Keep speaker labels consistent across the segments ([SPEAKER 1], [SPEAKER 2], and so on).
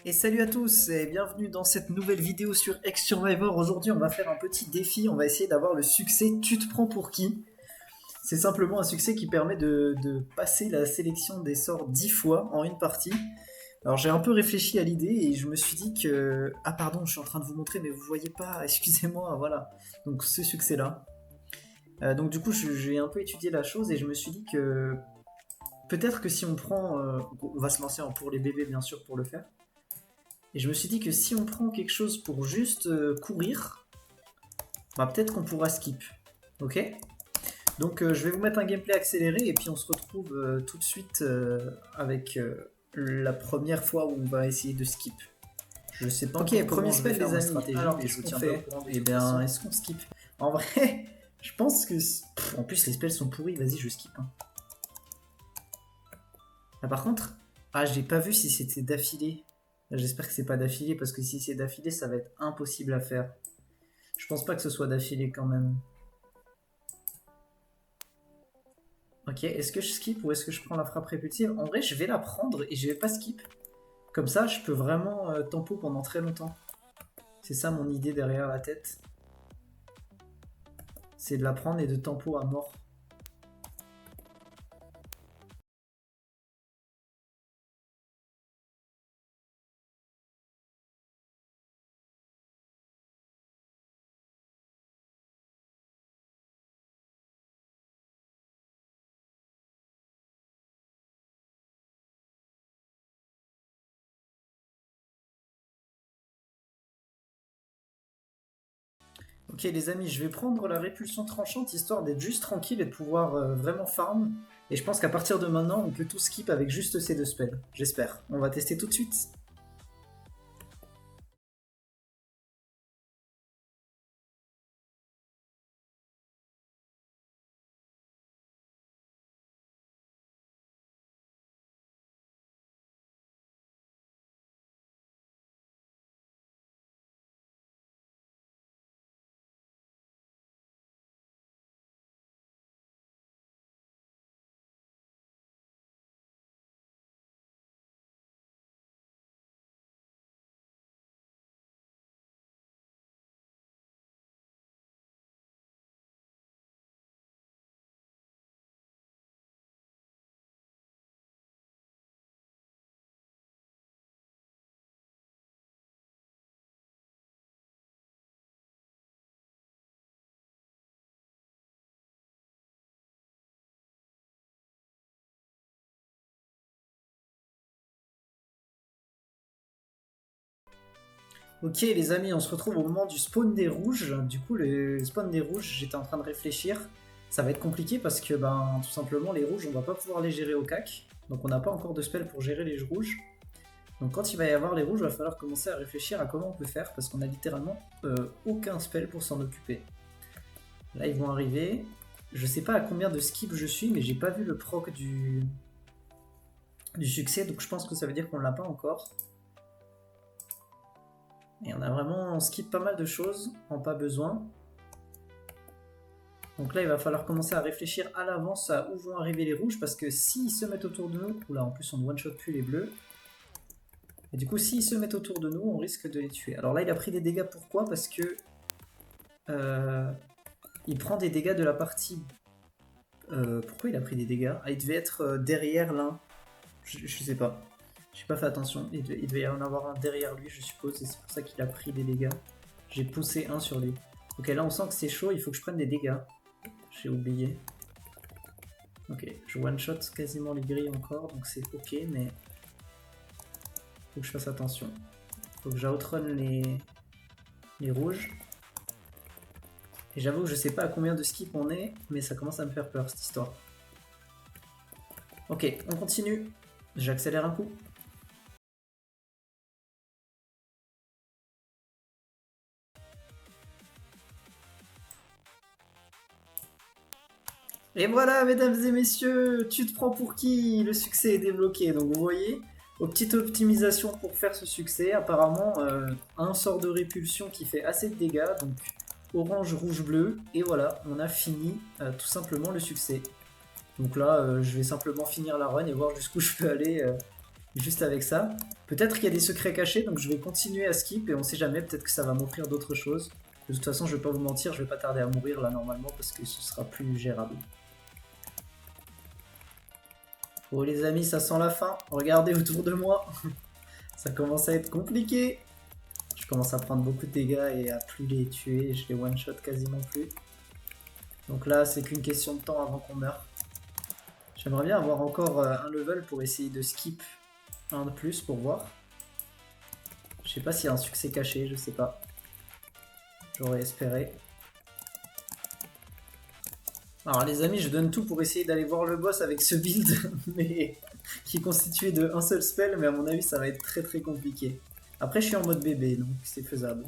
[SPEAKER 1] Et salut à tous et bienvenue dans cette nouvelle vidéo sur X-Survivor. Aujourd'hui on va faire un petit défi, on va essayer d'avoir le succès Tu te prends pour qui? C'est simplement un succès qui permet de passer la sélection des sorts 10 fois en une partie. Alors j'ai un peu réfléchi à l'idée et je me suis dit que... Ah pardon, je suis en train de vous montrer mais vous voyez pas, excusez-moi, voilà. Donc ce succès là. Donc du coup j'ai un peu étudié la chose et je me suis dit que... Peut-être que si on prend... on va se lancer pour les bébés bien sûr pour le faire. Et je me suis dit que si on prend quelque chose pour juste courir, bah peut-être qu'on pourra skip. Ok? Donc je vais vous mettre un gameplay accéléré et puis on se retrouve tout de suite avec la première fois où on va essayer de skip. Je sais pas encore comment je vais faire ma stratégie, mais je vous tiendrai au courant. Et bien, est-ce qu'on skip? En vrai, je pense que... En plus, les spells sont pourris, vas-y, je skip. Hein. Ah, par contre, j'ai pas vu si c'était d'affilée. J'espère que c'est pas d'affilée, parce que si c'est d'affilée, ça va être impossible à faire. Je pense pas que ce soit d'affilée quand même. Ok, est-ce que je skip ou est-ce que je prends la frappe répulsive? En vrai, je vais la prendre et je vais pas skip. Comme ça, je peux vraiment tempo pendant très longtemps. C'est ça mon idée derrière la tête. C'est de la prendre et de tempo à mort. Ok les amis, je vais prendre la répulsion tranchante histoire d'être juste tranquille et de pouvoir vraiment farm. Et je pense qu'à partir de maintenant, on peut tout skip avec juste ces deux spells. J'espère. On va tester tout de suite. Ok les amis, on se retrouve au moment du spawn des rouges. Du coup, le spawn des rouges, j'étais en train de réfléchir. Ça va être compliqué parce que, ben, tout simplement, les rouges, on va pas pouvoir les gérer au cac. Donc on n'a pas encore de spell pour gérer les rouges. Donc quand il va y avoir les rouges, il va falloir commencer à réfléchir à comment on peut faire parce qu'on a littéralement aucun spell pour s'en occuper. Là, ils vont arriver. Je sais pas à combien de skip je suis, mais j'ai pas vu le proc du succès, donc je pense que ça veut dire qu'on l'a pas encore. Et on skip pas mal de choses en pas besoin. Donc là, il va falloir commencer à réfléchir à l'avance à où vont arriver les rouges, parce que s'ils se mettent autour de nous, oula, en plus on ne one-shot plus les bleus. Et du coup, s'ils se mettent autour de nous, on risque de les tuer. Alors là, il a pris des dégâts, pourquoi? Parce que il prend des dégâts de la partie... pourquoi il a pris des dégâts? Il devait être derrière l'un. Je sais pas. J'ai pas fait attention. Il devait y en avoir un derrière lui, je suppose, et c'est pour ça qu'il a pris des dégâts. J'ai poussé un sur lui. Ok, là on sent que c'est chaud, il faut que je prenne des dégâts. J'ai oublié. Ok, je one-shot quasiment les grilles encore, donc c'est ok, mais faut que je fasse attention. Faut que j'outrun les rouges. Et j'avoue que je sais pas à combien de skip on est, mais ça commence à me faire peur cette histoire. Ok, on continue. J'accélère un coup. Et voilà, mesdames et messieurs, tu te prends pour qui? Le succès est débloqué. Donc vous voyez, aux petites optimisations pour faire ce succès, apparemment un sort de répulsion qui fait assez de dégâts, donc orange, rouge, bleu, et voilà, on a fini tout simplement le succès. Donc là, je vais simplement finir la run et voir jusqu'où je peux aller juste avec ça. Peut-être qu'il y a des secrets cachés, donc je vais continuer à skip et on sait jamais, peut-être que ça va m'offrir d'autres choses. De toute façon, je vais pas vous mentir, je vais pas tarder à mourir là normalement parce que ce sera plus gérable. Oh les amis, ça sent la fin. Regardez autour de moi. Ça commence à être compliqué. Je commence à prendre beaucoup de dégâts et à plus les tuer. Je les one-shot quasiment plus. Donc là, c'est qu'une question de temps avant qu'on meure. J'aimerais bien avoir encore un level pour essayer de skip un de plus pour voir. Je sais pas s'il y a un succès caché, je sais pas. J'aurais espéré. Alors les amis, je donne tout pour essayer d'aller voir le boss avec ce build, mais qui est constitué de un seul spell, mais à mon avis ça va être très très compliqué. Après je suis en mode bébé, donc c'est faisable.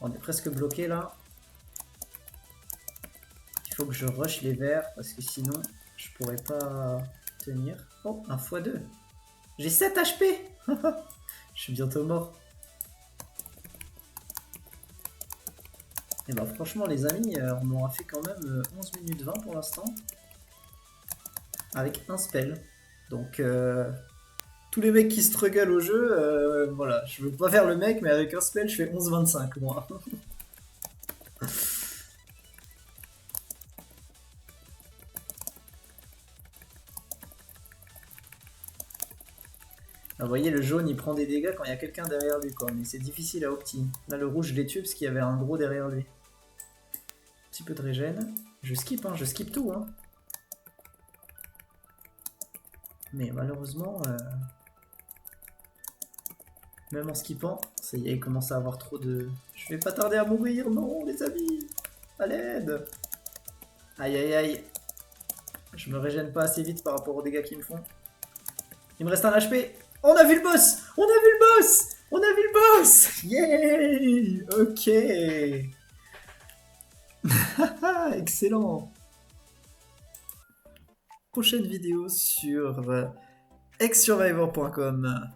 [SPEAKER 1] On est presque bloqué là. Il faut que je rush les verts, parce que sinon je pourrais pas tenir. Oh, un x2. J'ai 7 HP. Je suis bientôt mort. Et bah franchement les amis, on aura fait quand même 11 minutes 20 pour l'instant. Avec un spell. Donc tous les mecs qui struggle au jeu, voilà, je veux pas faire le mec, mais avec un spell je fais 11-25 moi. Vous voyez, le jaune il prend des dégâts quand il y a quelqu'un derrière lui, quoi. Mais c'est difficile à opti. Là, le rouge je l'ai tué parce qu'il y avait un gros derrière lui. Un petit peu de régène. Je skip tout, hein. Mais malheureusement, même en skippant, ça y est, il commence à avoir trop de... Je vais pas tarder à mourir, non, les amis. À l'aide. Aïe, aïe, aïe. Je me régène pas assez vite par rapport aux dégâts qu'ils me font. Il me reste un HP. On a vu le boss. On a vu le boss. On a vu le boss. Yay. Ok. Excellent. Prochaine vidéo sur exsurvivor.com.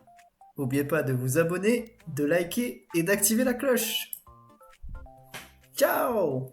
[SPEAKER 1] N'oubliez pas de vous abonner, de liker et d'activer la cloche. Ciao.